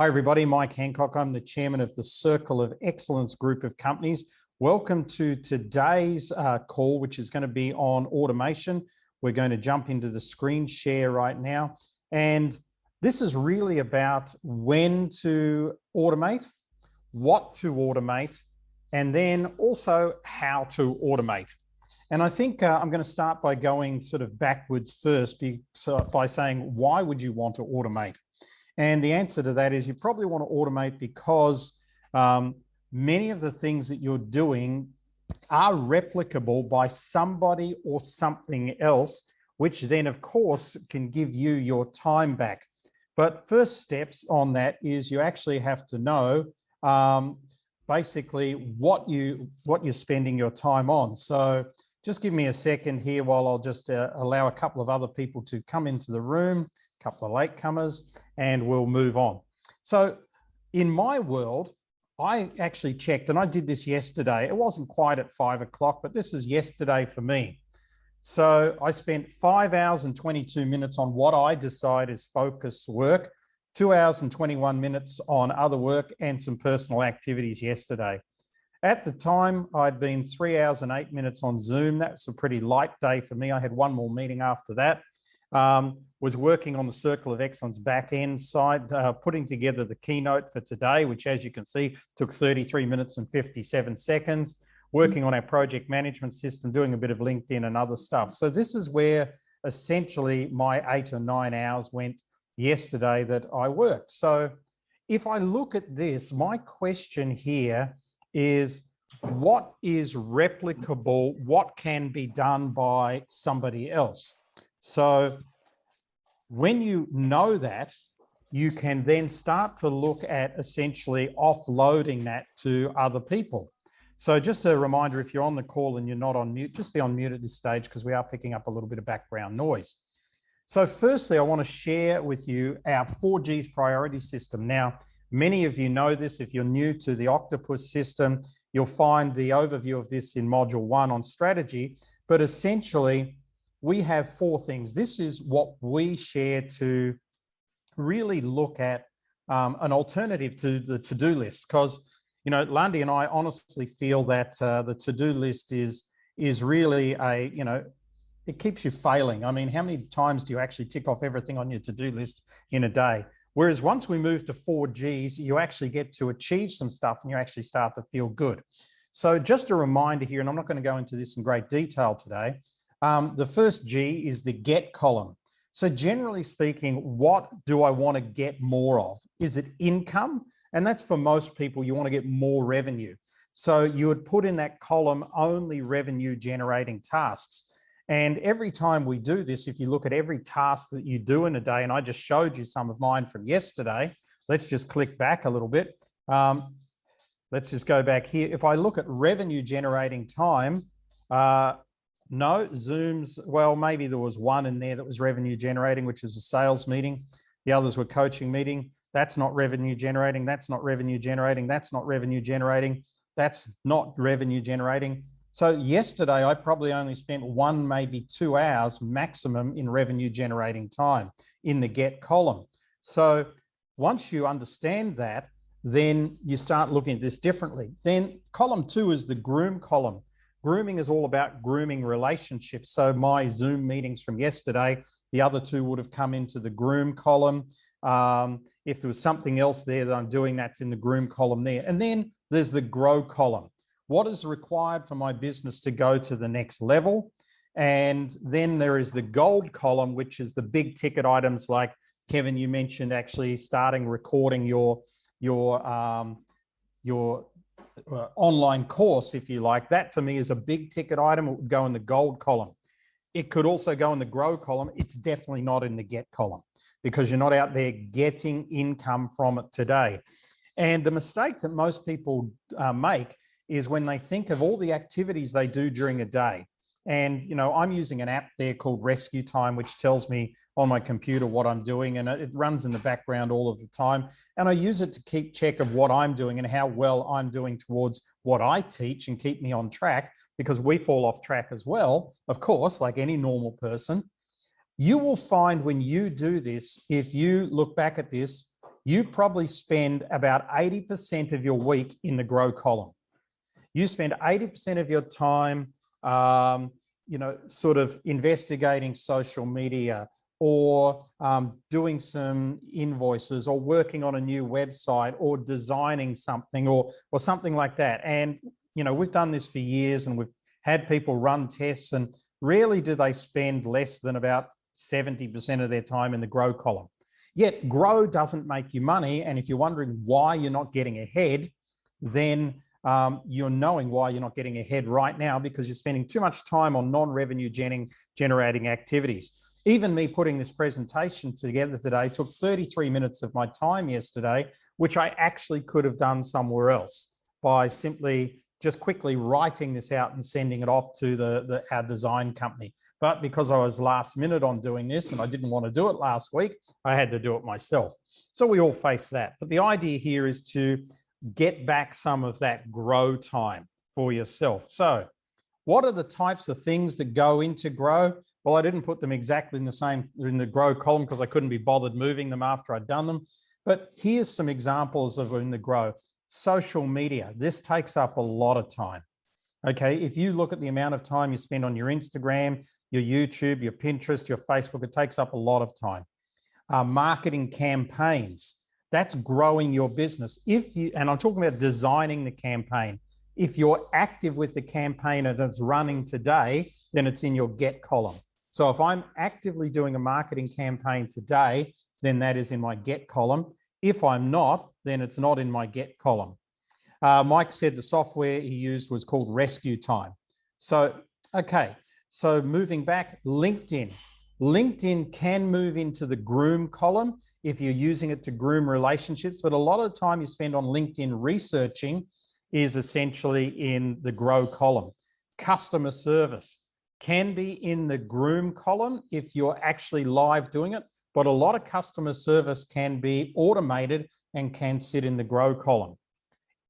Hi, everybody. Mike Handcock. I'm the chairman of the Circle of Excellence group of companies. Welcome to today's call, which is going to be on automation. We're going to jump into the screen share right now. And this is really about when to automate, what to automate, and then also how to automate. And I think I'm going to start by going sort of backwards first by saying, why would you want to automate? And the answer to that is you probably want to automate because many of the things that you're doing are replicable by somebody or something else, which then, of course, can give you your time back. But first steps on that is you actually have to know basically what you're spending your time on. So just give me a second here while I'll just allow a couple of other people to come into the room, a couple of latecomers, and we'll move on. So in my world, I actually checked, and I did this yesterday. It wasn't quite at 5 o'clock, but this is yesterday for me. So I spent 5 hours and 22 minutes on what I decide is focus work, 2 hours and 21 minutes on other work, and some personal activities yesterday. At the time, I'd been 3 hours and 8 minutes on Zoom. That's a pretty light day for me. I had one more meeting after that. Was working on the Circle of Excellence back-end side, putting together the keynote for today, which, as you can see, took 33 minutes and 57 seconds, working on our project management system, doing a bit of LinkedIn and other stuff. So this is where essentially my 8 or 9 hours went yesterday that I worked. So if I look at this, my question here is, what is replicable? What can be done by somebody else? So when you know that, you can then start to look at essentially offloading that to other people. So just a reminder, if you're on the call and you're not on mute, just be on mute at this stage because we are picking up a little bit of background noise. So firstly, I want to share with you our 4G's priority system. Now, many of you know this. If you're new to the Octopus system, you'll find the overview of this in module 1 on strategy. But essentially, we have 4 things. This is what we share to really look at an alternative to the to-do list. Because, you know, Lundy and I honestly feel that the to-do list is really a, it keeps you failing. I mean, how many times do you actually tick off everything on your to-do list in a day? Whereas once we move to 4Gs, you actually get to achieve some stuff and you actually start to feel good. So just a reminder here, and I'm not going to go into this in great detail today. The first G is the get column. So generally speaking, what do I want to get more of? Is it income? And that's for most people, you want to get more revenue. So you would put in that column only revenue generating tasks. And every time we do this, if you look at every task that you do in a day, and I just showed you some of mine from yesterday, let's just click back a little bit. Let's just go back here. If I look at revenue generating time, no, Zoom's, well, maybe there was one in there that was revenue generating, which is a sales meeting. The others were coaching meeting. That's not revenue generating. That's not revenue generating. That's not revenue generating. That's not revenue generating. So yesterday, I probably only spent 1, maybe 2 hours maximum in revenue generating time in the get column. So once you understand that, then you start looking at this differently. Then column 2 is the groom column. Grooming is all about grooming relationships. So my Zoom meetings from yesterday, the other 2 would have come into the groom column. If there was something else there that I'm doing, that's in the groom column there. And then there's the grow column. What is required for my business to go to the next level? And then there is the gold column, which is the big ticket items like, Kevin, you mentioned actually starting recording your online course, if you like. That to me is a big ticket item. It would go in the gold column. It could also go in the grow column. It's definitely not in the get column because you're not out there getting income from it today. And the mistake that most people make is when they think of all the activities they do during a day. And, I'm using an app there called Rescue Time, which tells me on my computer what I'm doing, and it runs in the background all of the time. And I use it to keep check of what I'm doing and how well I'm doing towards what I teach and keep me on track, because we fall off track as well, of course, like any normal person. You will find when you do this, if you look back at this, you probably spend about 80% of your week in the grow column. You spend 80% of your time, sort of investigating social media, or doing some invoices, or working on a new website, or designing something, or something like that. And, we've done this for years, and we've had people run tests, and rarely do they spend less than about 70% of their time in the grow column. Yet grow doesn't make you money. And if you're wondering why you're not getting ahead, then you're knowing why you're not getting ahead right now, because you're spending too much time on non-revenue generating activities. Even me putting this presentation together today took 33 minutes of my time yesterday, which I actually could have done somewhere else by simply just quickly writing this out and sending it off to our design company. But because I was last minute on doing this and I didn't want to do it last week, I had to do it myself. So we all face that. But the idea here is to get back some of that grow time for yourself. So what are the types of things that go into grow? Well, I didn't put them exactly in the grow column because I couldn't be bothered moving them after I'd done them. But here's some examples of in the grow. Social media. This takes up a lot of time. Okay, if you look at the amount of time you spend on your Instagram, your YouTube, your Pinterest, your Facebook, it takes up a lot of time. Marketing campaigns. That's growing your business. And I'm talking about designing the campaign. If you're active with the campaign that's running today, then it's in your get column. So if I'm actively doing a marketing campaign today, then that is in my get column. If I'm not, then it's not in my get column. Mike said the software he used was called Rescue Time. So, okay, so moving back, LinkedIn. LinkedIn can move into the groom column if you're using it to groom relationships, but a lot of the time you spend on LinkedIn researching is essentially in the grow column. Customer service can be in the groom column if you're actually live doing it, but a lot of customer service can be automated and can sit in the grow column.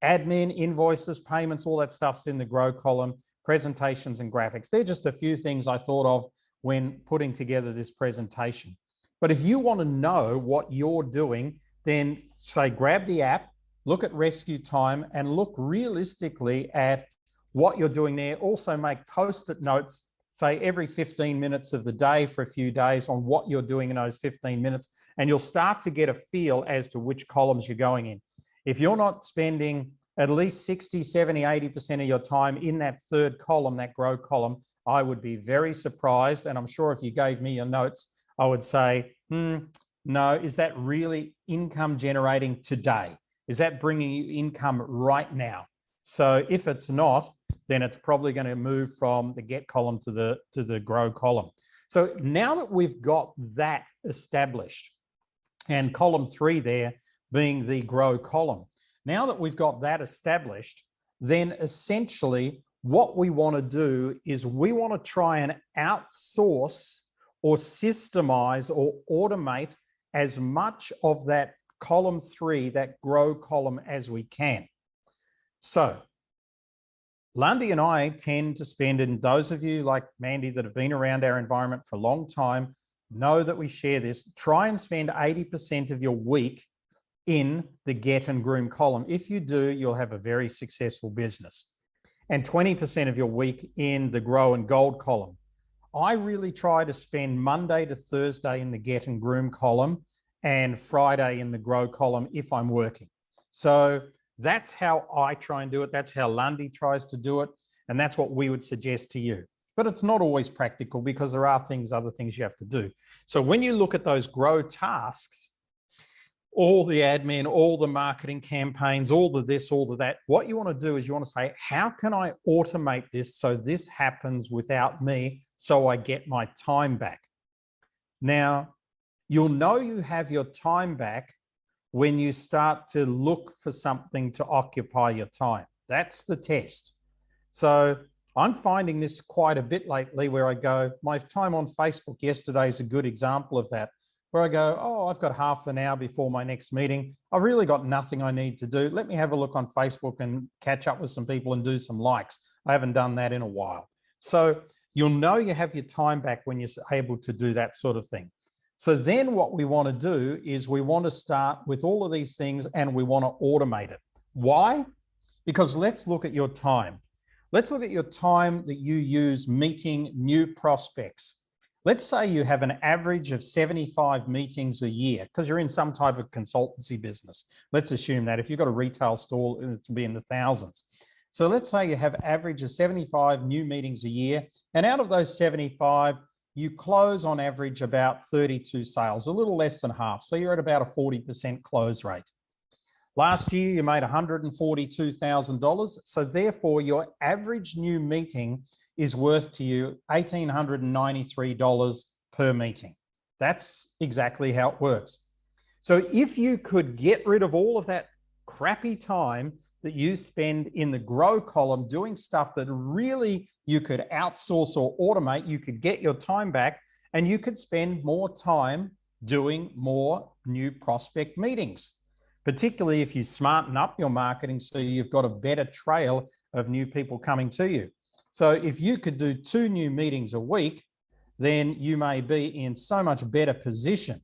Admin, invoices, payments, all that stuff's in the grow column. Presentations and graphics. They're just a few things I thought of when putting together this presentation. But if you want to know what you're doing, then say grab the app, look at Rescue Time, and look realistically at what you're doing there. Also make post-it notes, say every 15 minutes of the day for a few days on what you're doing in those 15 minutes, and you'll start to get a feel as to which columns you're going in. If you're not spending at least 60, 70, 80% of your time in that third column, that grow column, I would be very surprised. And I'm sure if you gave me your notes, I would say, no, is that really income generating today? Is that bringing you income right now? So if it's not, then it's probably going to move from the get column to the grow column. So now that we've got that established, and column 3 there being the grow column, now that we've got that established, then essentially what we want to do is we want to try and outsource or systemize or automate as much of that column 3, that grow column, as we can. So Lundy and I tend to spend, and those of you like Mandy that have been around our environment for a long time know that we share this, try and spend 80% of your week in the get and groom column. If you do, you'll have a very successful business. And 20% of your week in the grow and gold column. I really try to spend Monday to Thursday in the get and groom column and Friday in the grow column if I'm working. So that's how I try and do it. That's how Lundy tries to do it. And that's what we would suggest to you. But it's not always practical because there are other things you have to do. So when you look at those grow tasks, all the admin, all the marketing campaigns, all the this, all the that, what you want to do is you want to say, how can I automate this so this happens without me so I get my time back? Now, you'll know you have your time back when you start to look for something to occupy your time. That's the test. So I'm finding this quite a bit lately where I go, my time on Facebook yesterday is a good example of that, where I go, oh, I've got half an hour before my next meeting. I've really got nothing I need to do. Let me have a look on Facebook and catch up with some people and do some likes. I haven't done that in a while. So you'll know you have your time back when you're able to do that sort of thing. So then what we want to do is we want to start with all of these things and we want to automate it. Why? Because let's look at your time. Let's look at your time that you use meeting new prospects. Let's say you have an average of 75 meetings a year because you're in some type of consultancy business. Let's assume that if you've got a retail store, it'll be in the thousands. So let's say you have average of 75 new meetings a year, and out of those 75, you close on average about 32 sales, a little less than half. So you're at about a 40% close rate. Last year, you made $142,000. So therefore, your average new meeting is worth to you $1,893 per meeting. That's exactly how it works. So if you could get rid of all of that crappy time that you spend in the grow column doing stuff that really you could outsource or automate, you could get your time back and you could spend more time doing more new prospect meetings, particularly if you smarten up your marketing so you've got a better trail of new people coming to you. So if you could do 2 new meetings a week, then you may be in so much better position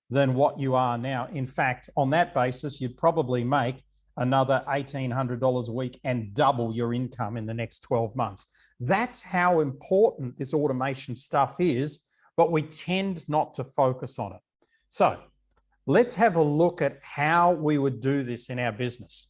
than what you are now. In fact, on that basis, you'd probably make another $1,800 a week and double your income in the next 12 months. That's how important this automation stuff is, but we tend not to focus on it. So let's have a look at how we would do this in our business.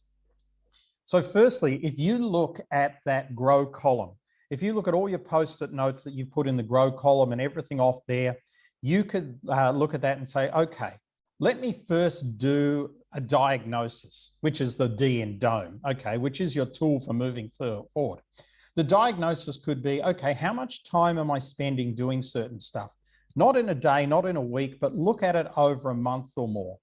So firstly, if you look at that grow column, if you look at all your post-it notes that you put in the grow column and everything off there, you could look at that and say, okay, let me first do a diagnosis, which is the D in DOME, okay, which is your tool for moving forward. The diagnosis could be, okay, how much time am I spending doing certain stuff? Not in a day, not in a week, but look at it over a month or more.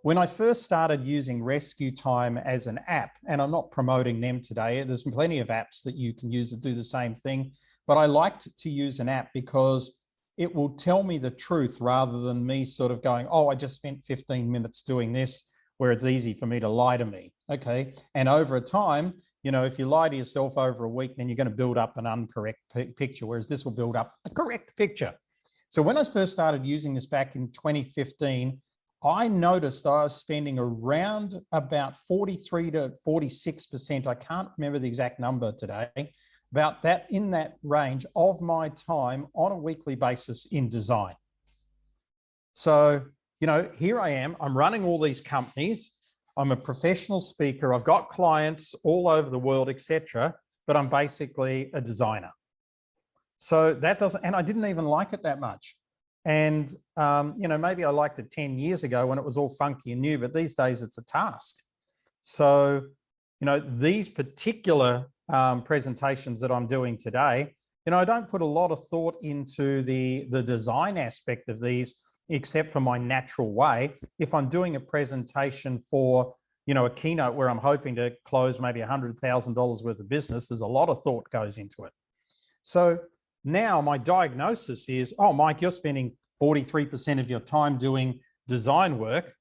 When I first started using Rescue Time as an app, and I'm not promoting them today, there's plenty of apps that you can use that do the same thing, but I liked to use an app because it will tell me the truth rather than me sort of going, oh, I just spent 15 minutes doing this, where it's easy for me to lie to me, okay? And over a time, you know, if you lie to yourself over a week, then you're going to build up an incorrect picture, whereas this will build up a correct picture. So when I first started using this back in 2015, I noticed that I was spending around about 43 to 46%. I can't remember the exact number today, about that in that range of my time on a weekly basis in design. So, you know, here I am, I'm running all these companies. I'm a professional speaker. I've got clients all over the world, etc., but I'm basically a designer. So that doesn't, and I didn't even like it that much. And, you know, maybe I liked it 10 years ago when it was all funky and new, but these days it's a task. So, you know, these particular presentations that I'm doing today, you know, I don't put a lot of thought into the design aspect of these, except for my natural way. If I'm doing a presentation for, you know, a keynote where I'm hoping to close maybe $100,000 worth of business, there's a lot of thought goes into it. So now my diagnosis is, oh, Mike, you're spending 43% of your time doing design work.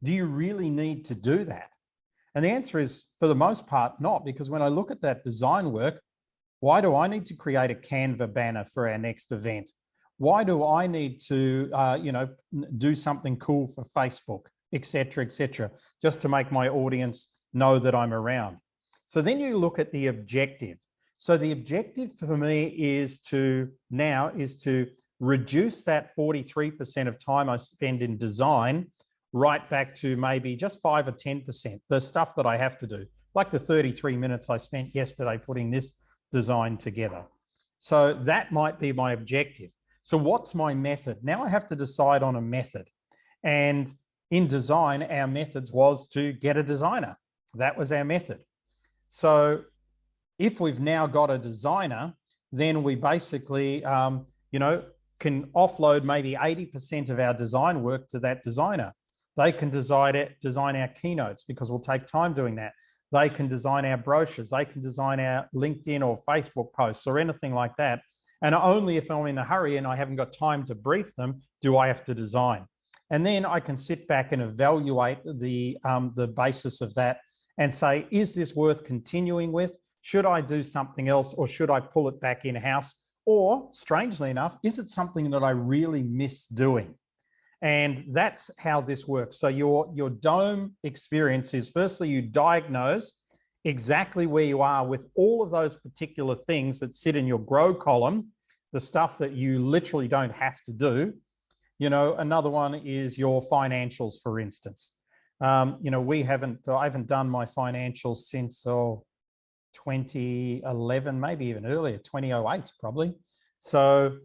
Do you really need to do that? And the answer is, for the most part, not, because when I look at that design work, why do I need to create a Canva banner for our next event? Why do I need to, you know, do something cool for Facebook, et cetera, just to make my audience know that I'm around? So then you look at the objective. So the objective for me is to reduce that 43% of time I spend in design right back to maybe just 5 or 10%, the stuff that I have to do, like the 33 minutes I spent yesterday putting this design together. So that might be my objective. So what's my method? Now I have to decide on a method. And in design, our methods was to get a designer. That was our method. So if we've now got a designer, then we basically, you know, can offload maybe 80% of our design work to that designer. They can design our keynotes because we'll take time doing that. They can design our brochures. They can design our LinkedIn or Facebook posts or anything like that. And only if I'm in a hurry and I haven't got time to brief them, do I have to design. And then I can sit back and evaluate the basis of that and say, is this worth continuing with? Should I do something else, or should I pull it back in-house? Or, strangely enough, is it something that I really miss doing? And that's how this works. So your dome experience is, firstly, you diagnose exactly where you are with all of those particular things that sit in your grow column, the stuff that you literally don't have to do. You know, another one is your financials, for instance. You know, I haven't done my financials since 2011, maybe even earlier, 2008 probably. So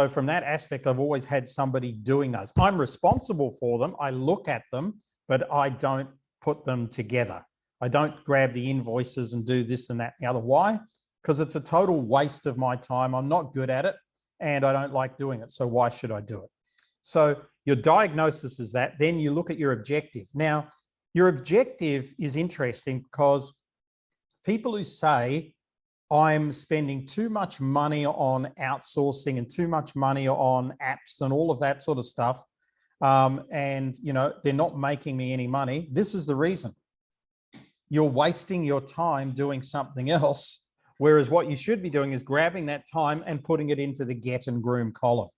from that aspect, I've always had somebody doing those. I'm responsible for them. I look at them, but I don't put them together. I don't grab the invoices and do this and that and the other. Why? Because it's a total waste of my time. I'm not good at it and I don't like doing it. So why should I do it? So your diagnosis is that. Then you look at your objective. Now, your objective is interesting because people who say, I'm spending too much money on outsourcing and too much money on apps and all of that sort of stuff, and you know, they're not making me any money. This is the reason. You're wasting your time doing something else, whereas what you should be doing is grabbing that time and putting it into the get and groom column.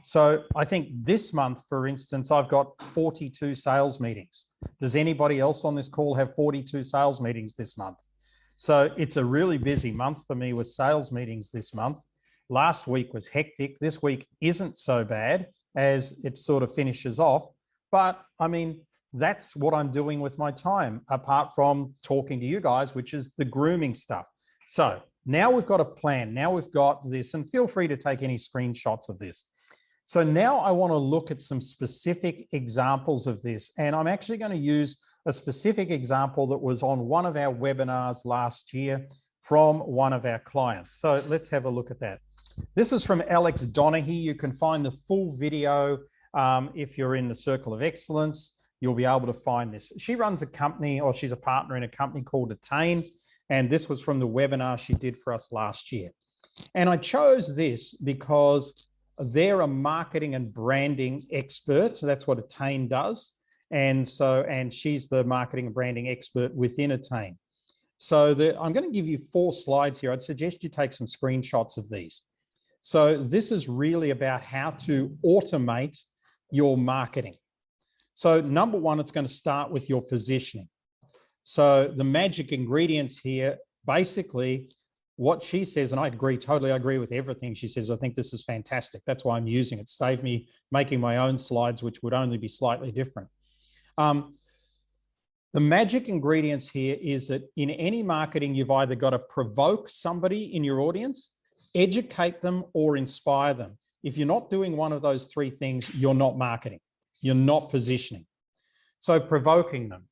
So I think this month, for instance, I've got 42 sales meetings. Does anybody else on this call have 42 sales meetings this month? So it's a really busy month for me with sales meetings this month. Last week was hectic. This week isn't so bad as it sort of finishes off. But I mean, that's what I'm doing with my time, apart from talking to you guys, which is the grooming stuff. So now we've got a plan. Now we've got this, and feel free to take any screenshots of this. So now I want to look at some specific examples of this. And I'm actually going to use a specific example that was on one of our webinars last year from one of our clients. So let's have a look at that. This is from Alex Donaghy. You can find the full video if you're in the Circle of Excellence. You'll be able to find this. She runs a company, or she's a partner in a company called Attain. And this was from the webinar she did for us last year. And I chose this because they're a marketing and branding expert. So that's what Attain does. And she's the marketing and branding expert within Attain. So I'm going to give you 4 slides here. I'd suggest you take some screenshots of these. So this is really about how to automate your marketing. So number one, it's going to start with your positioning. So the magic ingredients here, basically, what she says, and I totally agree with everything she says. I think this is fantastic. That's why I'm using it. Saved me making my own slides, which would only be slightly different. The magic ingredients here is that in any marketing, you've either got to provoke somebody in your audience, educate them, or inspire them. If you're not doing one of those 3 things, you're not marketing. You're not positioning. So provoking them.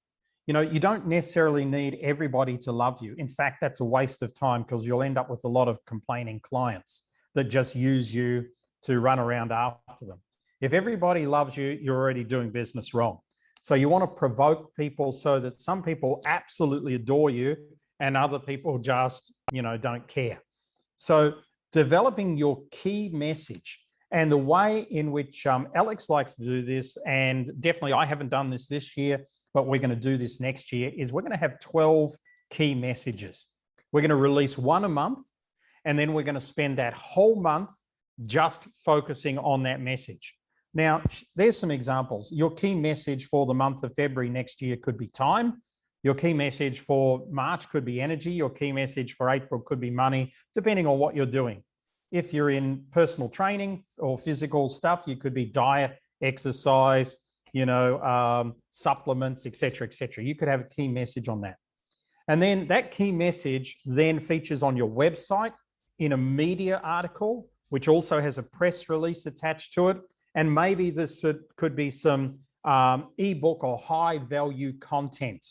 You know, you don't necessarily need everybody to love you. In fact, that's a waste of time because you'll end up with a lot of complaining clients that just use you to run around after them. If everybody loves you, you're already doing business wrong. So you want to provoke people so that some people absolutely adore you and other people just, you know, don't care. So developing your key message. And the way in which Alex likes to do this, and definitely I haven't done this year, but we're going to do this next year, is we're going to have 12 key messages. We're going to release 1 a month, and then we're going to spend that whole month just focusing on that message. Now, there's some examples. Your key message for the month of February next year could be time. Your key message for March could be energy. Your key message for April could be money, depending on what you're doing. If you're in personal training or physical stuff, you could be diet, exercise, you know, supplements, et cetera, et cetera. You could have a key message on that. And then that key message then features on your website in a media article, which also has a press release attached to it. And maybe this could be some ebook or high value content,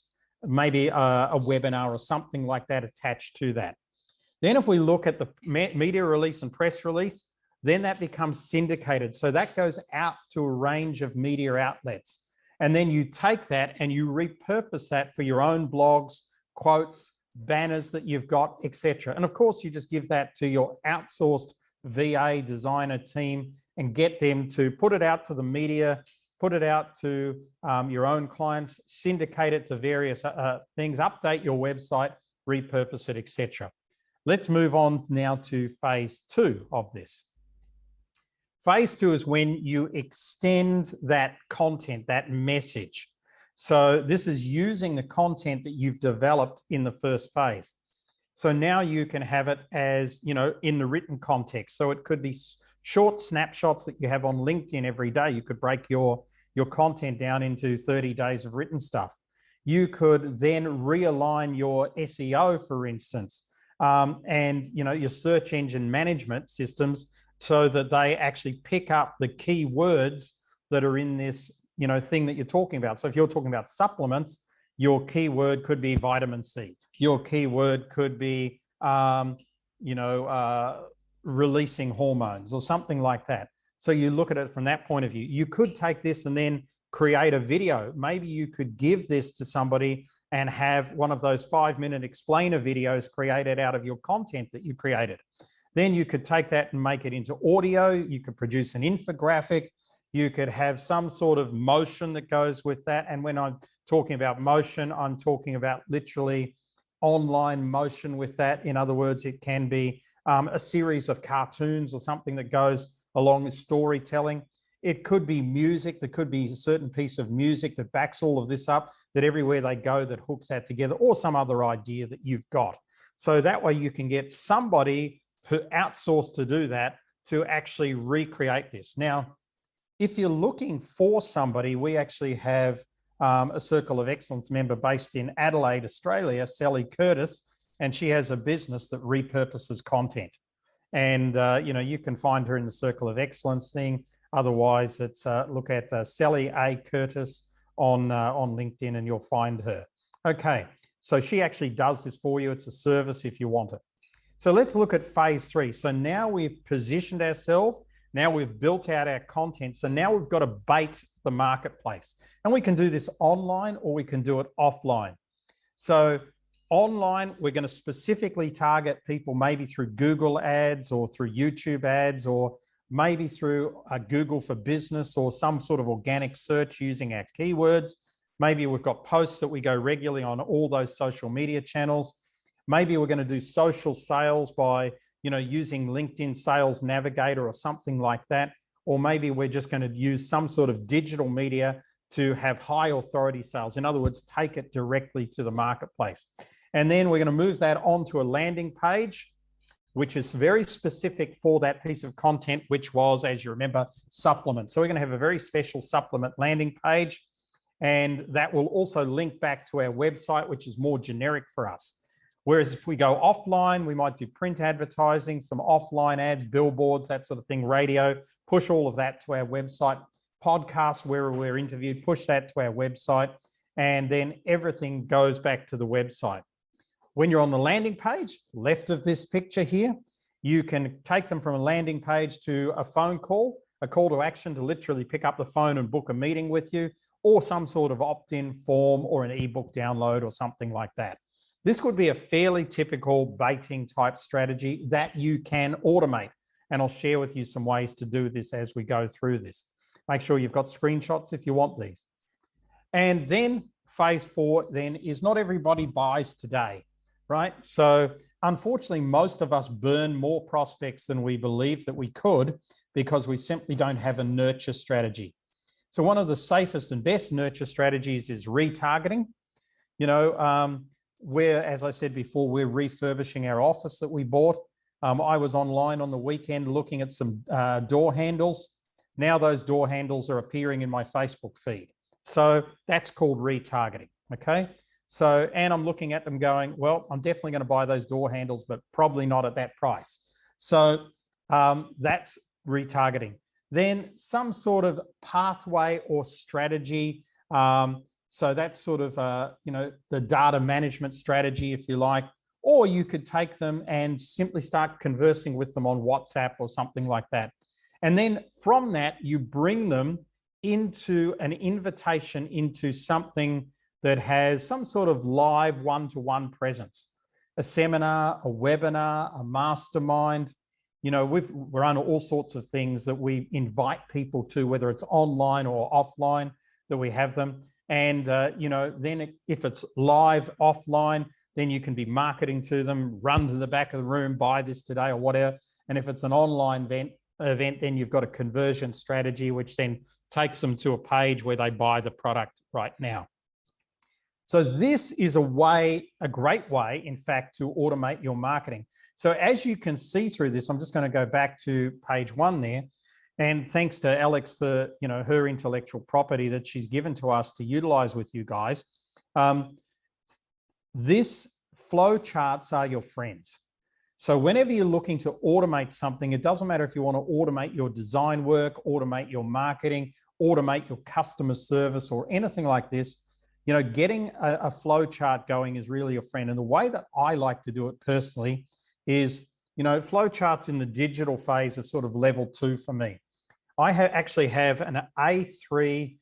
maybe a webinar or something like that attached to that. Then if we look at the media release and press release, then that becomes syndicated. So that goes out to a range of media outlets. And then you take that and you repurpose that for your own blogs, quotes, banners that you've got, etc. And of course, you just give that to your outsourced VA designer team and get them to put it out to the media, put it out to your own clients, syndicate it to various things, update your website, repurpose it, etc. Let's move on now to phase 2 of this. Phase 2 is when you extend that content, that message. So this is using the content that you've developed in the first phase. So now you can have it as, in the written context. So it could be short snapshots that you have on LinkedIn every day. You could break your content down into 30 days of written stuff. You could then realign your SEO, for instance, and your search engine management systems so that they actually pick up the key words that are in this thing that you're talking about. So if you're talking about supplements, your keyword could be vitamin C. Your keyword could be, releasing hormones or something like that. So you look at it from that point of view. You could take this and then create a video. Maybe you could give this to somebody and have one of those 5-minute explainer videos created out of your content that you created. Then you could take that and make it into audio. You could produce an infographic. You could have some sort of motion that goes with that. And when I'm talking about motion, I'm talking about literally online motion with that. In other words, it can be a series of cartoons or something that goes along with storytelling. It could be music. There could be a certain piece of music that backs all of this up, that everywhere they go that hooks that together, or some other idea that you've got. So that way you can get somebody who outsourced to do that to actually recreate this. Now, if you're looking for somebody, we actually have a Circle of Excellence member based in Adelaide, Australia, Sally Curtis, and she has a business that repurposes content. And, you can find her in the Circle of Excellence thing. Otherwise, it's look at Sally A. Curtis on LinkedIn and you'll find her. Okay, so she actually does this for you. It's a service if you want it. So let's look at phase 3. So now we've positioned ourselves. Now we've built out our content. So now we've got to bait the marketplace. And we can do this online or we can do it offline. So online, we're going to specifically target people maybe through Google ads or through YouTube ads or maybe through Google for Business or some sort of organic search using our keywords. Maybe we've got posts that we go regularly on all those social media channels. Maybe we're going to do social sales by using LinkedIn Sales Navigator or something like that. Or maybe we're just going to use some sort of digital media to have high authority sales. In other words, take it directly to the marketplace. And then we're going to move that onto a landing page, which is very specific for that piece of content, which was, as you remember, supplements. So we're going to have a very special supplement landing page. And that will also link back to our website, which is more generic for us. Whereas if we go offline, we might do print advertising, some offline ads, billboards, that sort of thing, radio, push all of that to our website, podcasts where we're interviewed, push that to our website, and then everything goes back to the website. When you're on the landing page, left of this picture here, you can take them from a landing page to a phone call, a call to action to literally pick up the phone and book a meeting with you, or some sort of opt-in form or an ebook download or something like that. This would be a fairly typical baiting type strategy that you can automate. And I'll share with you some ways to do this as we go through this. Make sure you've got screenshots if you want these. And then phase 4 then is not everybody buys today, right? So unfortunately, most of us burn more prospects than we believe that we could because we simply don't have a nurture strategy. So one of the safest and best nurture strategies is retargeting. Where, as I said before, we're refurbishing our office that we bought. I was online on the weekend looking at some door handles. Now those door handles are appearing in my Facebook feed. So that's called retargeting, okay? So, and I'm looking at them going, well, I'm definitely going to buy those door handles, but probably not at that price. So that's retargeting. Then some sort of pathway or strategy. So that's sort of, the data management strategy, if you like, or you could take them and simply start conversing with them on WhatsApp or something like that. And then from that, you bring them into an invitation into something that has some sort of live one-to-one presence, a seminar, a webinar, a mastermind. We run all sorts of things that we invite people to, whether it's online or offline, that we have them. And, then if it's live offline, then you can be marketing to them, run to the back of the room, buy this today or whatever. And if it's an online event, then you've got a conversion strategy, which then takes them to a page where they buy the product right now. So this is a great way, in fact, to automate your marketing. So as you can see through this, I'm just going to go back to page 1 there. And thanks to Alex for, her intellectual property that she's given to us to utilize with you guys. This flow charts are your friends. So whenever you're looking to automate something, it doesn't matter if you want to automate your design work, automate your marketing, automate your customer service or anything like this, getting a flow chart going is really a friend. And the way that I like to do it personally is, flow charts in the digital phase are sort of level 2 for me. I actually have an A3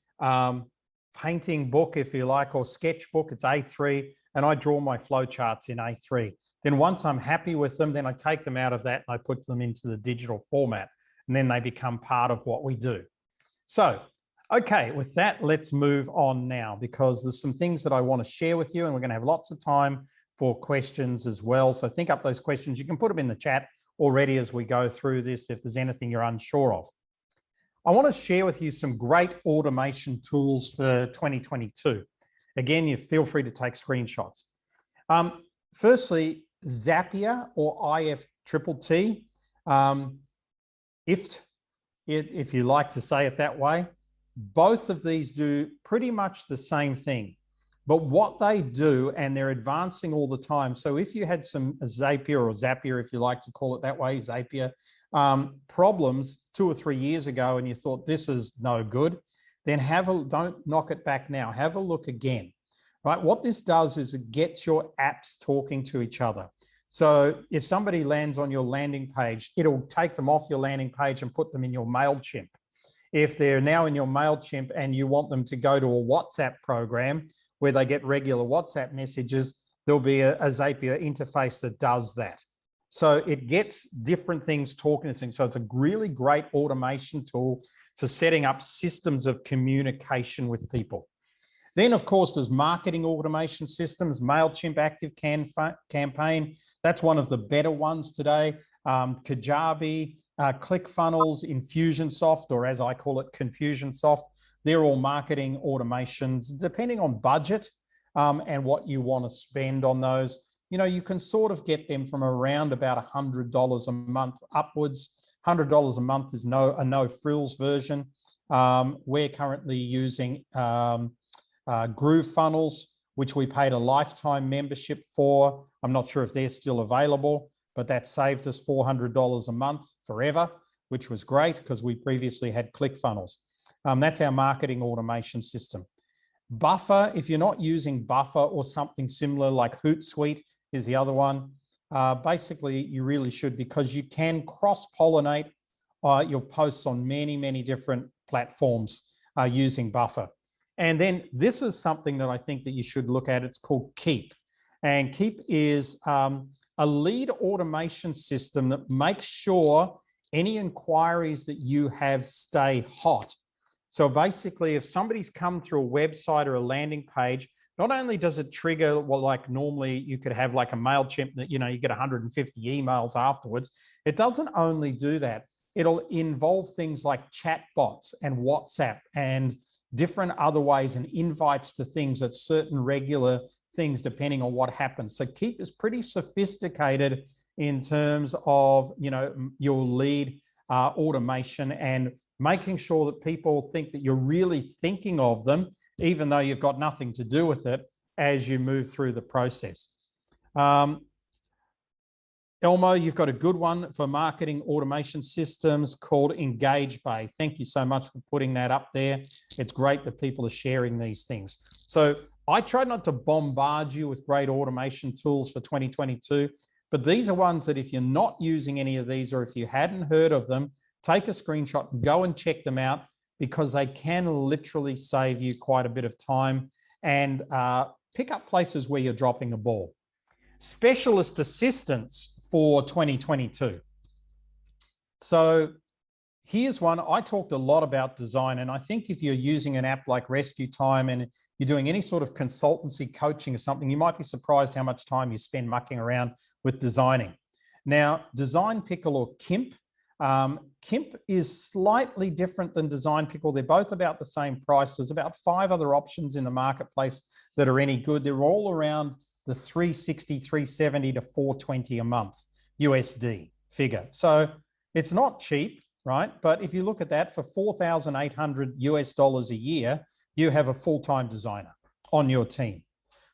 painting book, if you like, or sketch book. It's A3, and I draw my flow charts in A3. Then once I'm happy with them, then I take them out of that and I put them into the digital format, and then they become part of what we do. So, okay, with that, let's move on now, because there's some things that I want to share with you, and we're going to have lots of time for questions as well. So think up those questions. You can put them in the chat already as we go through this if there's anything you're unsure of. I want to share with you some great automation tools for 2022. Again, you feel free to take screenshots. Firstly, Zapier or IFTTT, if you like to say it that way. Both of these do pretty much the same thing, but what they do, and they're advancing all the time. So if you had some Zapier or Zapier, if you like to call it that way, Zapier, problems 2 or 3 years ago, and you thought this is no good, then don't knock it back now. Have a look again, right? What this does is it gets your apps talking to each other. So if somebody lands on your landing page, it'll take them off your landing page and put them in your MailChimp. If they're now in your MailChimp and you want them to go to a WhatsApp program where they get regular WhatsApp messages, there'll be a Zapier interface that does that. So it gets different things talking to things. So it's a really great automation tool for setting up systems of communication with people. Then, of course, there's marketing automation systems, MailChimp, ActiveCampaign. That's one of the better ones today. Kajabi, ClickFunnels, Infusionsoft, or as I call it, Confusionsoft. They're all marketing automations, depending on budget and what you want to spend on those. You can sort of get them from around about $100 a month upwards. $100 a month is a no frills version. We're currently using GrooveFunnels, which we paid a lifetime membership for. I'm not sure if they're still available, but that saved us $400 a month forever, which was great because we previously had ClickFunnels. That's our marketing automation system. Buffer, if you're not using Buffer or something similar like Hootsuite is the other one, basically you really should, because you can cross-pollinate your posts on many, many different platforms using Buffer. And then this is something that I think that you should look at. It's called Keep. And Keep is a lead automation system that makes sure any inquiries that you have stay hot. So basically, if somebody's come through a website or a landing page, not only does it trigger, well, like normally you could have like a MailChimp that, you get 150 emails afterwards. It doesn't only do that. It'll involve things like chat bots and WhatsApp and different other ways and invites to things at certain regular things, depending on what happens. So Keep is pretty sophisticated in terms of, your lead automation and making sure that people think that you're really thinking of them, even though you've got nothing to do with it as you move through the process. Elmo, you've got a good one for marketing automation systems called EngageBay. Thank you so much for putting that up there. It's great that people are sharing these things. So I try not to bombard you with great automation tools for 2022, but these are ones that if you're not using any of these, or if you hadn't heard of them, take a screenshot and go and check them out, because they can literally save you quite a bit of time and pick up places where you're dropping a ball. Specialist assistance for 2022. So here's one. I talked a lot about design, and I think if you're using an app like Rescue Time and you're doing any sort of consultancy coaching or something, you might be surprised how much time you spend mucking around with designing. Now, Design Pickle or KIMP Kimp is slightly different than Design Pickle. They're both about the same price. There's about 5 other options in the marketplace that are any good. They're all around the 360, 370 to 420 a month USD figure. So it's not cheap, right? But if you look at that, for $4,800 US a year, you have a full-time designer on your team.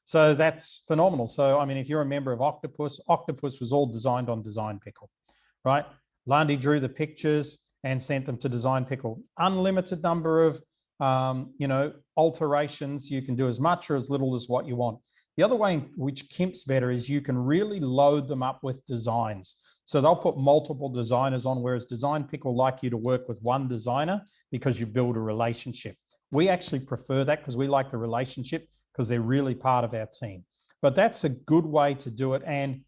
So that's phenomenal. So, I mean, if you're a member of Octopus, Octopus was all designed on Design Pickle, right? Landy drew the pictures and sent them to Design Pickle. Unlimited number of, alterations. You can do as much or as little as what you want. The other way in which Kimp's better is you can really load them up with designs. So they'll put multiple designers on, whereas Design Pickle like you to work with one designer because you build a relationship. We actually prefer that because we like the relationship because they're really part of our team. But that's a good way to do it. And,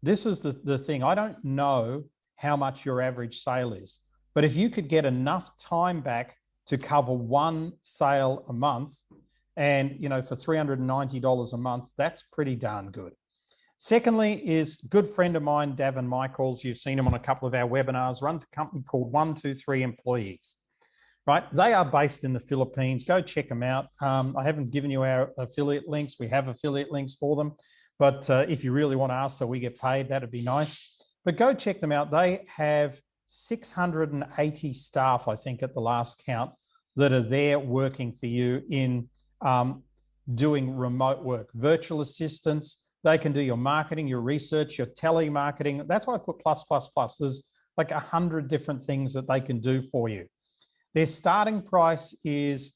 this is the thing. I don't know how much your average sale is, but if you could get enough time back to cover one sale a month and, for $390 a month, that's pretty darn good. Secondly is a good friend of mine, Daven Michaels. You've seen him on a couple of our webinars, runs a company called 123 Employees, right? They are based in the Philippines. Go check them out. I haven't given you our affiliate links. We have affiliate links for them. But if you really want to ask so we get paid, that'd be nice. But go check them out. They have 680 staff, I think, at the last count, that are there working for you in doing remote work. Virtual assistants, they can do your marketing, your research, your telemarketing. That's why I put plus. There's like 100 different things that they can do for you. Their starting price is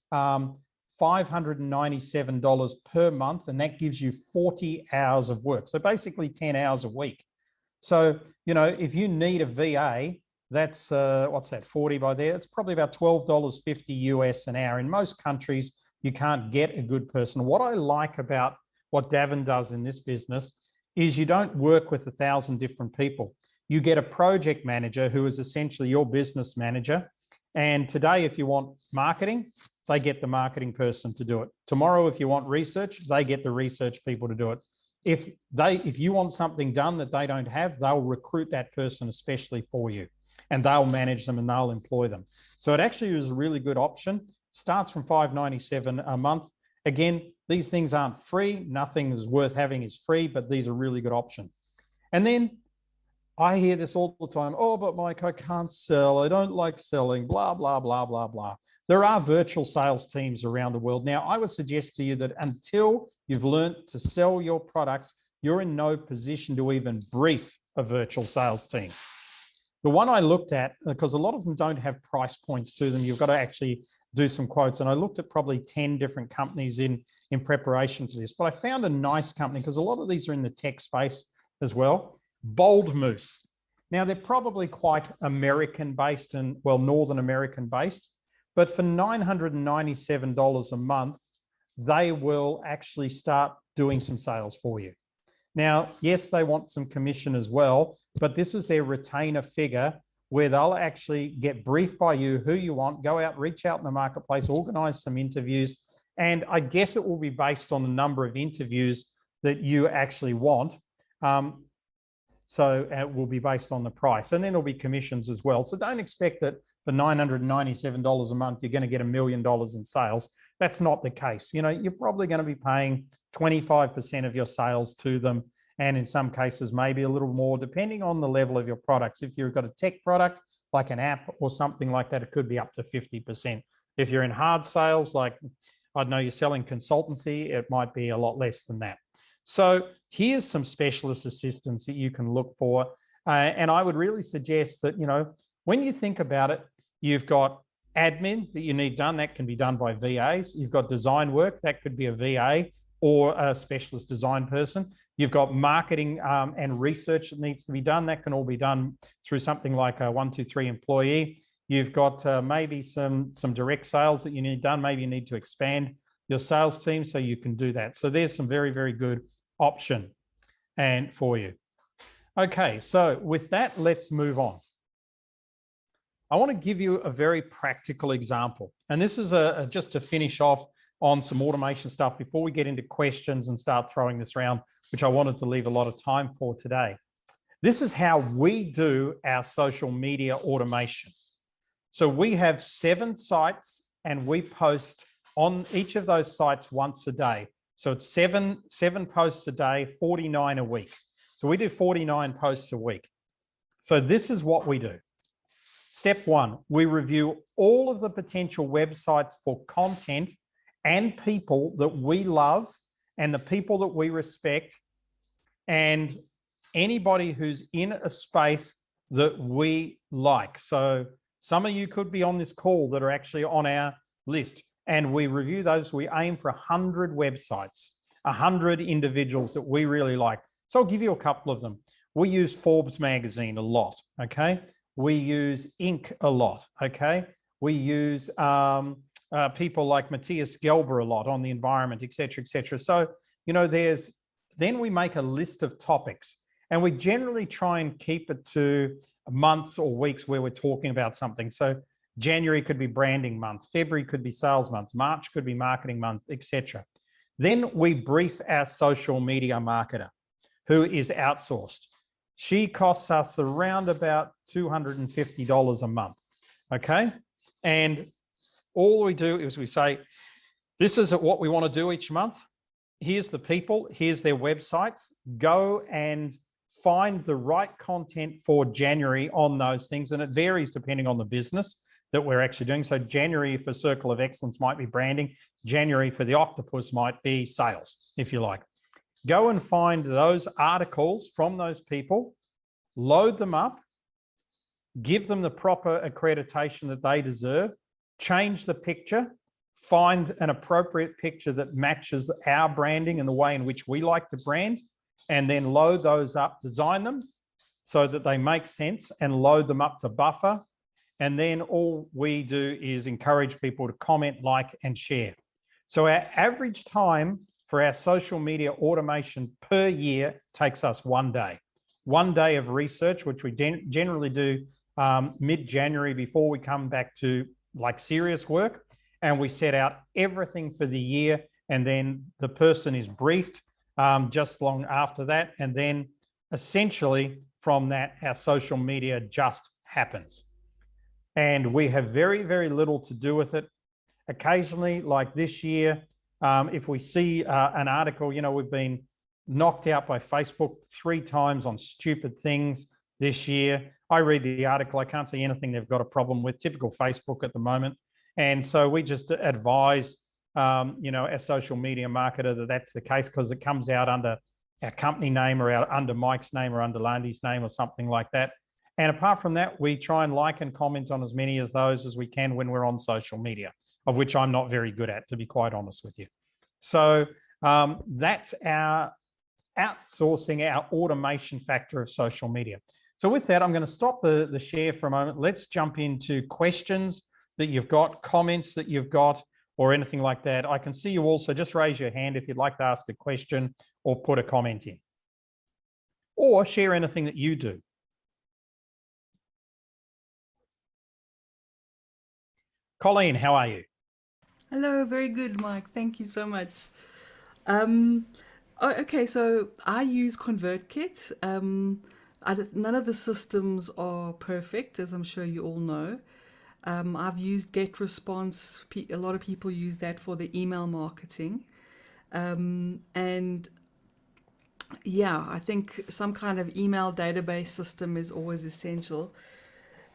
$597 per month, and that gives you 40 hours of work. So basically 10 hours a week. So, if you need a VA, that's, what's that, 40 by there? It's probably about $12.50 US an hour. In most countries, you can't get a good person. What I like about what Daven does in this business is you don't work with 1,000 different people. You get a project manager who is essentially your business manager. And today, if you want marketing, they get the marketing person to do it. Tomorrow, if you want research, they get the research people to do it. If you want something done that they don't have, they'll recruit that person especially for you, and they'll manage them and they'll employ them. So it actually is a really good option. It starts from $597 a month. Again, these things aren't free. Nothing is worth having is free, but these are really good options. And then I hear this all the time. Oh, but Mike, I can't sell. I don't like selling, blah, blah, blah, blah, blah. There are virtual sales teams around the world. Now, I would suggest to you that until you've learned to sell your products, you're in no position to even brief a virtual sales team. The one I looked at, because a lot of them don't have price points to them, you've got to actually do some quotes. And I looked at probably 10 different companies in preparation for this, but I found a nice company because a lot of these are in the tech space as well. Bold Moose. Now, they're probably quite American-based and, well, Northern American-based, but for $997 a month, they will actually start doing some sales for you. Now, yes, they want some commission as well, but this is their retainer figure where they'll actually get briefed by you who you want, go out, reach out in the marketplace, organize some interviews, and I guess it will be based on the number of interviews that you actually want. So it will be based on the price, and then there'll be commissions as well. So don't expect that for $997 a month, you're going to get $1 million in sales. That's not the case. You're probably going to be paying 25% of your sales to them. And in some cases, maybe a little more, depending on the level of your products. If you've got a tech product, like an app or something like that, it could be up to 50%. If you're in hard sales, like, I don't know, you're selling consultancy, it might be a lot less than that. So here's some specialist assistance that you can look for. And I would really suggest that, when you think about it, you've got admin that you need done. That can be done by VAs. You've got design work. That could be a VA or a specialist design person. You've got marketing and research that needs to be done. That can all be done through something like a 123 Employee. You've got maybe some direct sales that you need done. Maybe you need to expand your sales team so you can do that. So there's some very, very good option and for you. Okay, so with that, let's move on. I want to give you a very practical example. And this is just to finish off on some automation stuff before we get into questions and start throwing this around, which I wanted to leave a lot of time for today. This is how we do our social media automation. So we have 7 sites and we post on each of those sites once a day. So it's seven posts a day, 49 a week. So we do 49 posts a week. So this is what we do. Step 1, we review all of the potential websites for content and people that we love and the people that we respect and anybody who's in a space that we like. So some of you could be on this call that are actually on our list, and we review those. We aim for 100 websites, 100 individuals that we really like. So I'll give you a couple of them. We use Forbes magazine a lot, okay? We use Inc. a lot, okay? We use people like Matthias Gelber a lot on the environment, et cetera, et cetera. So, you know, then we make a list of topics and we generally try and keep it to months or weeks where we're talking about something. So January could be branding month, February could be sales month, March could be marketing month, et cetera. Then we brief our social media marketer who is outsourced. She costs us around about $250 a month, okay? And all we do is we say, this is what we want to do each month. Here's the people, here's their websites. Go and find the right content for January on those things. And it varies depending on the business that we're actually doing. So January for Circle of Excellence might be branding. January for the Octopus might be sales, if you like. Go and find those articles from those people, load them up, give them the proper accreditation that they deserve, change the picture, find an appropriate picture that matches our branding and the way in which we like to brand, and then load those up, design them so that they make sense and load them up to Buffer. And then all we do is encourage people to comment, like, and share. So our average time for our social media automation per year takes us 1 day. 1 day of research, which we generally do mid-January before we come back to like serious work. And we set out everything for the year. And then the person is briefed just long after that. And then essentially from that, our social media just happens. And we have very, very little to do with it. Occasionally, like this year, if we see an article, you know, we've been knocked out by Facebook 3 times on stupid things this year. I read the article, I can't see anything they've got a problem with, typical Facebook at the moment. And so we just advise, you know, our social media marketer that that's the case because it comes out under our company name or under Mike's name or under Landy's name or something like that. And apart from that, we try and like and comment on as many of those as we can when we're on social media, of which I'm not very good at, to be quite honest with you. So that's our outsourcing, our automation factor of social media. So with that, I'm going to stop the share for a moment. Let's jump into questions that you've got, comments that you've got, or anything like that. I can see you also. Just raise your hand if you'd like to ask a question or put a comment in. Or share anything that you do. Colleen, how are you? Hello, very good, Mike. Thank you so much. Okay, so I use ConvertKit. None of the systems are perfect, as I'm sure you all know. I've used GetResponse. A lot of people use that for the email marketing. And yeah, I think some kind of email database system is always essential.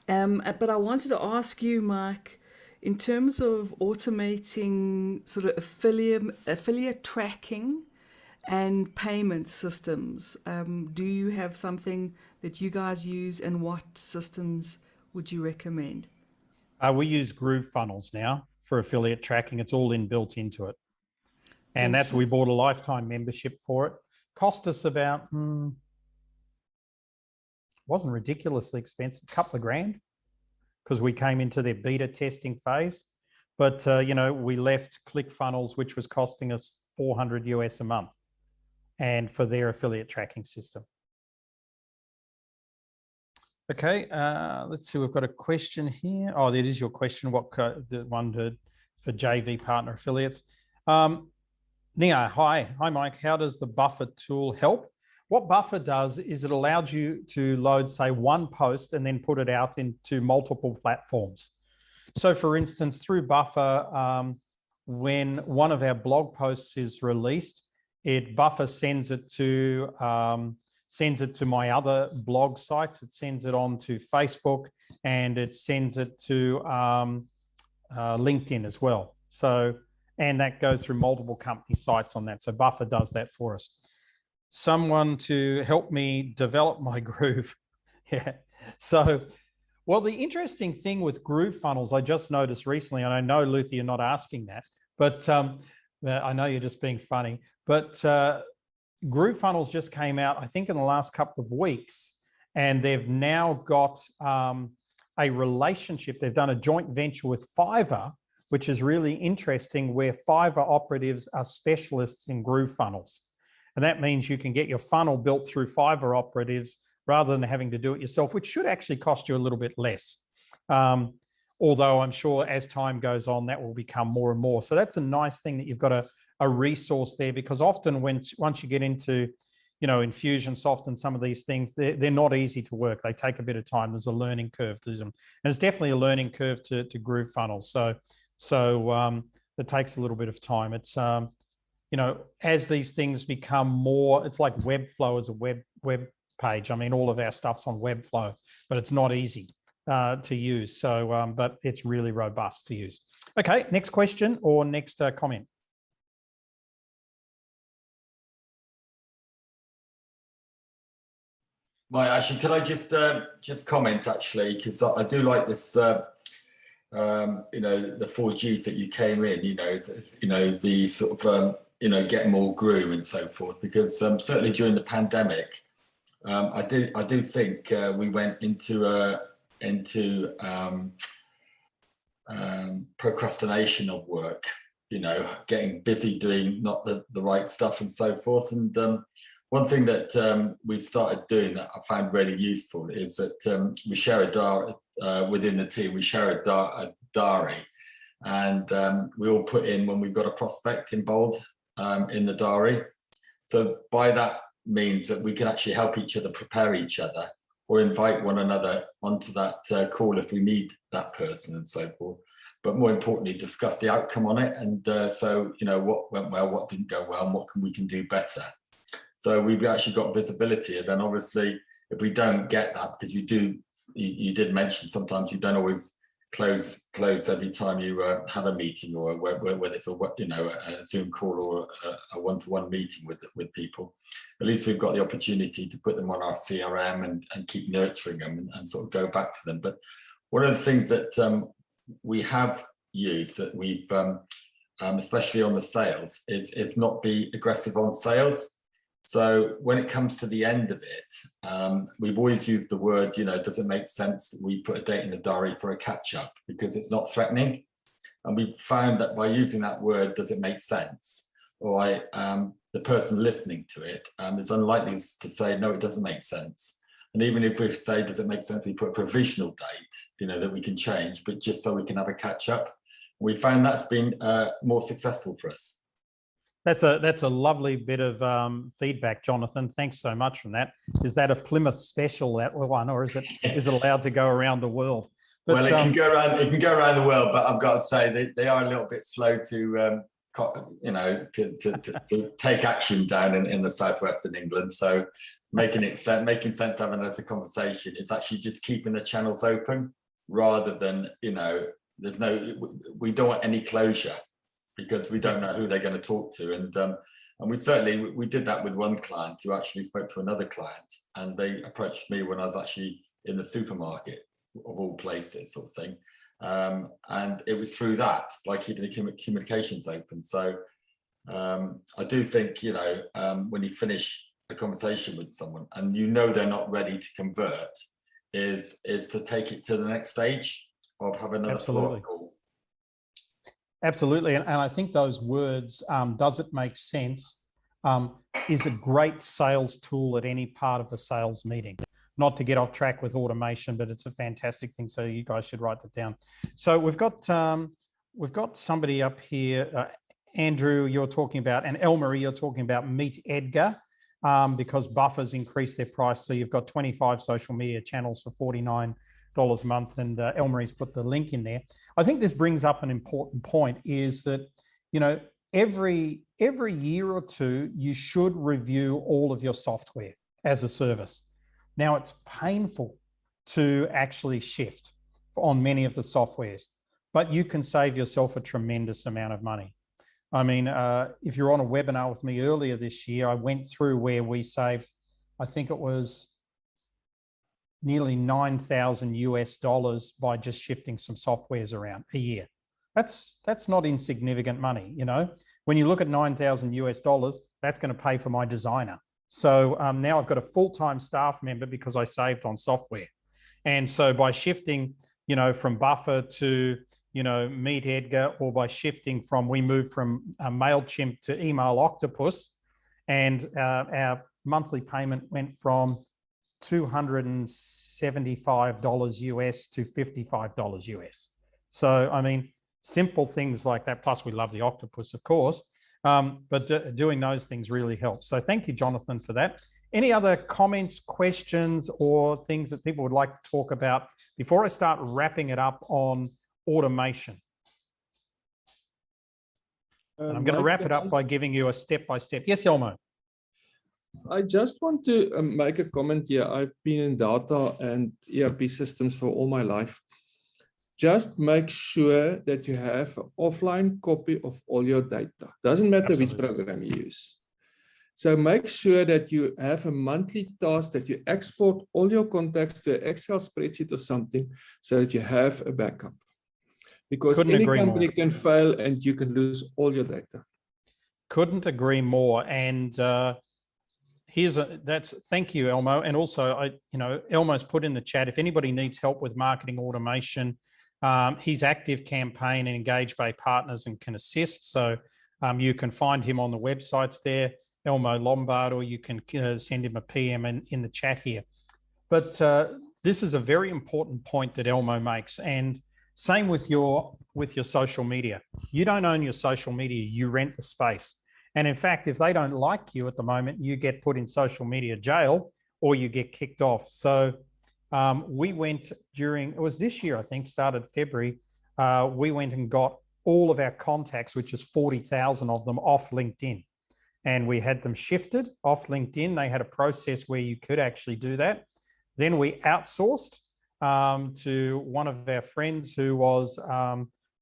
But I wanted to ask you, Mike, in terms of automating sort of affiliate tracking and payment systems, do you have something that you guys use, and what systems would you recommend? We use GrooveFunnels now for affiliate tracking. It's all built into it. And that's, we bought a lifetime membership for it. Cost us about, wasn't ridiculously expensive, a couple of grand, because we came into their beta testing phase. But, you know, we left ClickFunnels, which was costing us $400 US a month, and for their affiliate tracking system. Okay, let's see, we've got a question here. Oh, that is your question, what the one for JV partner affiliates. Nia, hi Mike, how does the Buffer tool help? what Buffer does is it allows you to load, say, one post and then put it out into multiple platforms. So for instance, through Buffer, when one of our blog posts is released, Buffer sends it to my other blog sites. It sends it on to Facebook, and it sends it to LinkedIn as well. So, and that goes through multiple company sites on that. So Buffer does that for us. Someone to help me develop my groove. Yeah. So, well, the interesting thing with groove funnels, I just noticed recently, and I know, Luther, you're not asking that, but I know you're just being funny, but groove funnels just came out, I think, in the last couple of weeks, and they've now got a relationship. They've done a joint venture with Fiverr, which is really interesting, where Fiverr operatives are specialists in groove funnels. And that means you can get your funnel built through Fiverr operatives rather than having to do it yourself, which should actually cost you a little bit less. Although I'm sure as time goes on, that will become more and more. So that's a nice thing that you've got a resource there, because often once you get into, Infusionsoft and some of these things, they're not easy to work. They take a bit of time. There's a learning curve to them. And it's definitely a learning curve to groove funnels. So it takes a little bit of time. It's, as these things become more, it's like Webflow as a web page. I mean, all of our stuff's on Webflow, but it's not easy to use. So, but it's really robust to use. Okay, next question or next comment. Right, actually, could I just comment, actually, because I do like this, the 4Gs that you came in, the sort of, get more groove and so forth, because certainly during the pandemic, I do think we went into procrastination of work, getting busy doing not the right stuff and so forth. And one thing that we've started doing that I found really useful is that we share a diary within the team. We share a diary, and we all put in when we've got a prospect in bold in the diary. So by that means that we can actually help each other prepare each other, or invite one another onto that call if we need that person and so forth. But more importantly, discuss the outcome on it, and so what went well, what didn't go well, and what we can do better. So we've actually got visibility. And then obviously, if we don't get that, because you did mention sometimes you don't always close every time you have a meeting, or whether it's a Zoom call or a one-to-one meeting with people. At least we've got the opportunity to put them on our CRM and keep nurturing them and sort of go back to them. But one of the things that we have used, that we've especially on the sales, is not be aggressive on sales. So when it comes to the end of it, we've always used the word, does it make sense that we put a date in the diary for a catch up, because it's not threatening. And we've found that by using that word, does it make sense? Or the person listening to it is unlikely to say, no, it doesn't make sense. And even if we say, does it make sense, we put a provisional date, that we can change, but just so we can have a catch up. We found that's been more successful for us. That's a lovely bit of feedback, Jonathan. Thanks so much for that. Is that a Plymouth special, that one, or is it allowed to go around the world? But, well, it can go around. It can go around the world, but I've got to say they are a little bit slow to take action down in the southwestern England. So making sense of having another conversation. It's actually just keeping the channels open, rather than we don't want any closure, because we don't know who they're going to talk to. And we did that with one client who actually spoke to another client, and they approached me when I was actually in the supermarket, of all places, sort of thing. And it was through that, by keeping the communications open. So I do think, when you finish a conversation with someone and they're not ready to convert, is to take it to the next stage of having another follow-up call. Absolutely. And I think those words, does it make sense, is a great sales tool at any part of a sales meeting. Not to get off track with automation, but it's a fantastic thing. So you guys should write that down. So we've got somebody up here. Andrew, you're talking about, and Elmarie, you're talking about Meet Edgar. because Buffer's increased their price. So you've got 25 social media channels for $49 a month, and Elmary's put the link in there. I think this brings up an important point, is that, you know, every year or two, you should review all of your software as a service. Now, it's painful to actually shift on many of the softwares, but you can save yourself a tremendous amount of money. I mean, if you're on a webinar with me earlier this year, I went through where we saved, I think it was nearly $9,000 by just shifting some softwares around a year. That's not insignificant money, you know. When you look at $9,000, that's going to pay for my designer. So now I've got a full-time staff member because I saved on software. And so by shifting, you know, from Buffer to, you know, Meet Edgar, or by shifting from, we moved from MailChimp to Email Octopus, and our monthly payment went from $275 US to $55 US. So, I mean, simple things like that. Plus, we love the octopus, of course, but doing those things really helps. So thank you, Jonathan, for that. Any other comments, questions, or things that people would like to talk about before I start wrapping it up on automation? And I'm going to wrap it up by giving you a step-by-step. Yes, Elmo. I just want to make a comment here. I've been in data and ERP systems for all my life. Just make sure that you have an offline copy of all your data. Doesn't matter which program you use. So make sure that you have a monthly task that you export all your contacts to an Excel spreadsheet or something, so that you have a backup. Because any company can fail and you can lose all your data. Couldn't agree more. And thank you, Elmo. And also, Elmo's put in the chat, if anybody needs help with marketing automation, he's active campaign and Engage Bay partners and can assist. So you can find him on the websites there, Elmo Lombard, or you can send him a PM in the chat here. But this is a very important point that Elmo makes. And same with your social media. You don't own your social media, you rent the space. And in fact, if they don't like you at the moment, you get put in social media jail or you get kicked off. So we went it was this year, I think, started February, we went and got all of our contacts, which is 40,000 of them, off LinkedIn. And we had them shifted off LinkedIn. They had a process where you could actually do that. Then we outsourced to one of our friends who was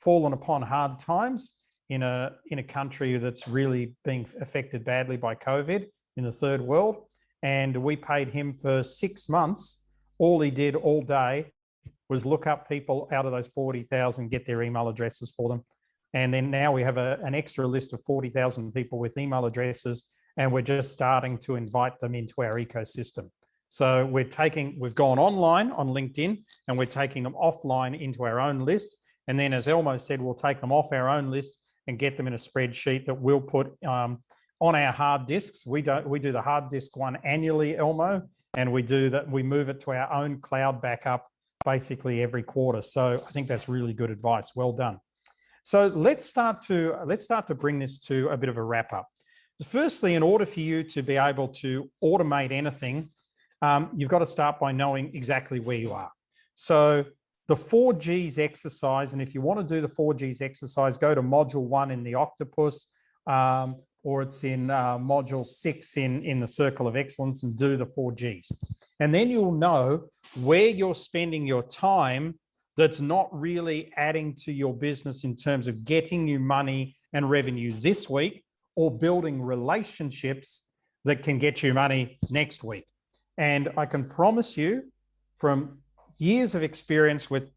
fallen upon hard times in a country that's really being affected badly by COVID in the third world. And we paid him for 6 months. All he did all day was look up people out of those 40,000, get their email addresses for them. And then now we have an extra list of 40,000 people with email addresses, and we're just starting to invite them into our ecosystem. So we've gone online on LinkedIn, and we're taking them offline into our own list. And then, as Elmo said, we'll take them off our own list and get them in a spreadsheet that we'll put on our hard disks. We do the hard disk one annually, Elmo, and we move it to our own cloud backup basically every quarter. So I think that's really good advice. Well done. So let's start to bring this to a bit of a wrap up. Firstly, in order for you to be able to automate anything, you've got to start by knowing exactly where you are. So the 4Gs exercise, and if you want to do the 4Gs exercise, go to module 1 in the Octopus, or it's in module 6 in the Circle of Excellence, and do the 4Gs. And then you'll know where you're spending your time that's not really adding to your business in terms of getting you money and revenue this week, or building relationships that can get you money next week. And I can promise you, from years of experience with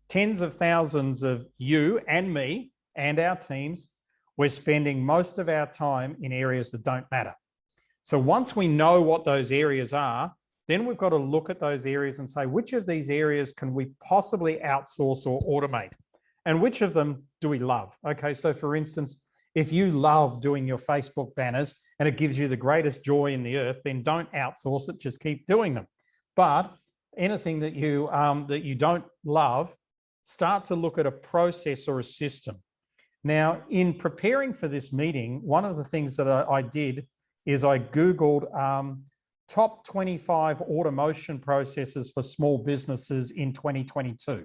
tens of thousands of you and me and our teams, we're spending most of our time in areas that don't matter. So once we know what those areas are, then we've got to look at those areas and say, which of these areas can we possibly outsource or automate? And which of them do we love? Okay, so for instance, if you love doing your Facebook banners and it gives you the greatest joy in the earth, then don't outsource it, just keep doing them. But anything that you don't love, start to look at a process or a system. Now, in preparing for this meeting, one of the things that I did is I Googled top 25 automation processes for small businesses in 2022.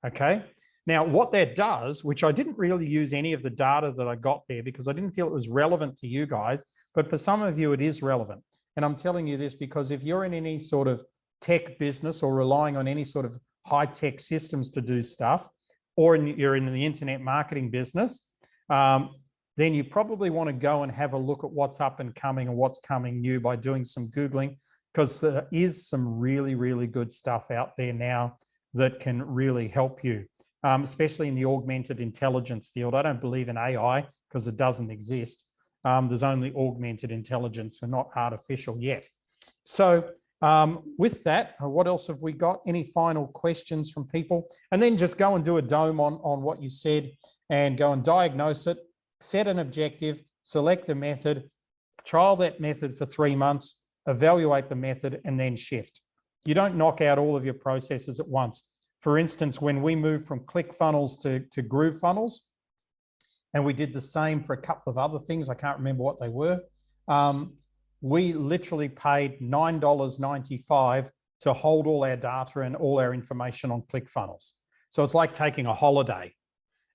Okay. Now, what that does, which I didn't really use any of the data that I got there because I didn't feel it was relevant to you guys, but for some of you, it is relevant. And I'm telling you this because if you're in any sort of tech business or relying on any sort of high-tech systems to do stuff, or you're in the internet marketing business, then you probably want to go and have a look at what's up and coming and what's coming new by doing some Googling, because there is some really, really good stuff out there now that can really help you, especially in the augmented intelligence field. I don't believe in AI because it doesn't exist. There's only augmented intelligence and not artificial yet. So with that, what else have we got? Any final questions from people? And then just go and do a dome on what you said and go and diagnose it, set an objective, select a method, trial that method for 3 months, evaluate the method, and then shift. You don't knock out all of your processes at once. For instance, when we moved from ClickFunnels to GrooveFunnels, and we did the same for a couple of other things, I can't remember what they were, we literally paid $9.95 to hold all our data and all our information on ClickFunnels. So it's like taking a holiday.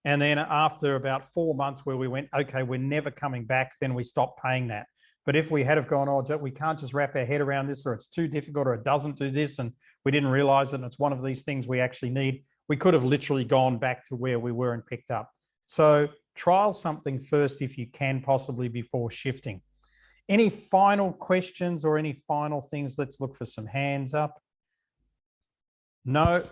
And then after about 4 months where we went, okay, we're never coming back, then we stopped paying that. But if we had have gone, oh, we can't just wrap our head around this, or it's too difficult, or it doesn't do this, and we didn't realize it, and it's one of these things we actually need, we could have literally gone back to where we were and picked up. So trial something first if you can, possibly before shifting. Any final questions or any final things? Let's look for some hands up. No?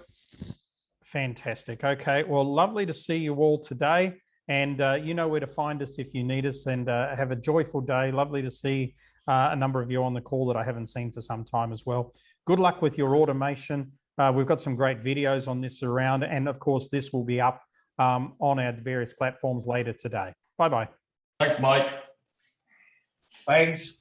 Fantastic. Okay. Well, lovely to see you all today. And you know where to find us if you need us, and have a joyful day. Lovely to see a number of you on the call that I haven't seen for some time as well. Good luck with your automation. We've got some great videos on this around. And of course, this will be up on our various platforms later today. Bye-bye. Thanks, Mike. Thanks.